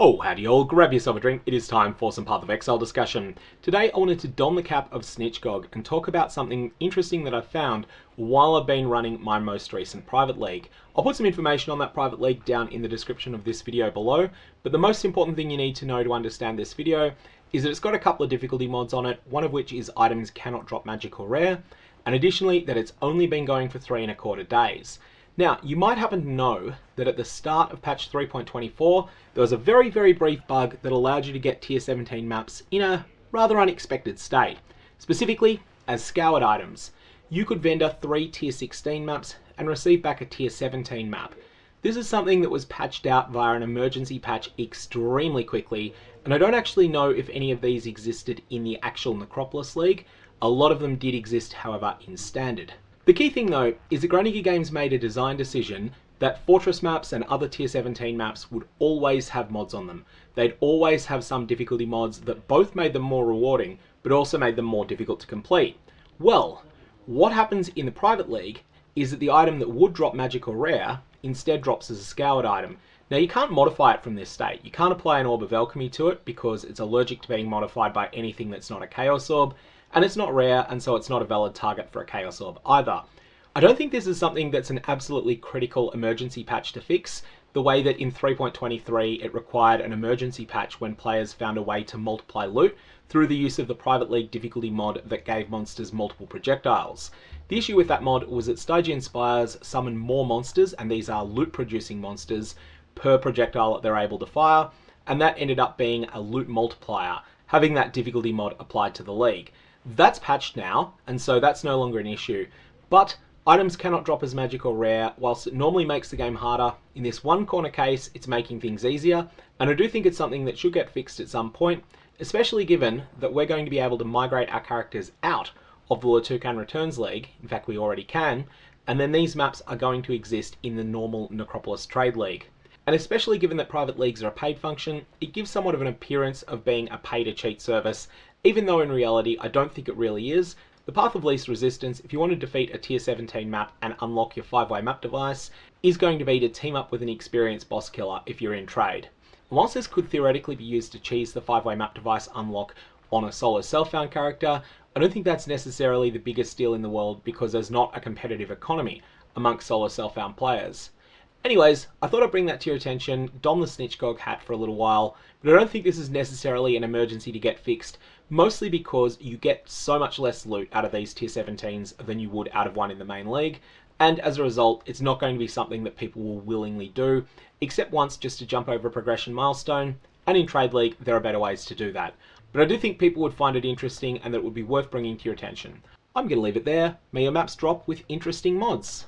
Oh, howdy all, grab yourself a drink, it is time for some Path of Exile discussion. Today I wanted to don the cap of Snitchgog and talk about something interesting that I've found while I've been running my most recent private league. I'll put some information on that private league down in the description of this video below, but the most important thing you need to know to understand this video is that it's got a couple of difficulty mods on it, one of which is items cannot drop magic or rare, and additionally that it's only been going for 3¼ days. Now, you might happen to know that at the start of patch 3.24, there was a very brief bug that allowed you to get tier 17 maps in a rather unexpected state. Specifically, as scoured items. You could vendor 3 tier 16 maps and receive back a tier 17 map. This is something that was patched out via an emergency patch extremely quickly, and I don't actually know if any of these existed in the actual Necropolis League. A lot of them did exist, however, in Standard. The key thing though is that Groningen Games made a design decision that Fortress maps and other tier 17 maps would always have mods on them. They'd always have some difficulty mods that both made them more rewarding but also made them more difficult to complete. Well, what happens in the private league is that the item that would drop magic or rare instead drops as a scoured item. Now you can't modify it from this state. You can't apply an Orb of Alchemy to it because it's allergic to being modified by anything that's not a Chaos Orb, and it's not rare, and so it's not a valid target for a Chaos Orb either. I don't think this is something that's an absolutely critical emergency patch to fix, the way that in 3.23 it required an emergency patch when players found a way to multiply loot through the use of the private league difficulty mod that gave monsters multiple projectiles. The issue with that mod was that Stygian Spires summon more monsters, and these are loot producing monsters, per projectile that they're able to fire, and that ended up being a loot multiplier, having that difficulty mod applied to the league. That's patched now, and so that's no longer an issue, but items cannot drop as magic or rare. Whilst it normally makes the game harder, in this one corner case it's making things easier, and I do think it's something that should get fixed at some point, especially given that we're going to be able to migrate our characters out of the Latucan Returns League. In fact, we already can, and then these maps are going to exist in the normal Necropolis Trade League. And especially given that private leagues are a paid function, it gives somewhat of an appearance of being a pay-to-cheat service, even though in reality I don't think it really is. The path of least resistance, if you want to defeat a tier 17 map and unlock your 5-way map device, is going to be to team up with an experienced boss killer if you're in trade. And whilst this could theoretically be used to cheese the 5-way map device unlock on a solo self-found character, I don't think that's necessarily the biggest deal in the world because there's not a competitive economy amongst solo self-found players. Anyways, I thought I'd bring that to your attention, don the Snitchgog hat for a little while, but I don't think this is necessarily an emergency to get fixed, mostly because you get so much less loot out of these tier 17s than you would out of one in the main league, and as a result, it's not going to be something that people will willingly do, except once just to jump over a progression milestone, and in Trade League, there are better ways to do that. But I do think people would find it interesting and that it would be worth bringing to your attention. I'm going to leave it there. May your maps drop with interesting mods.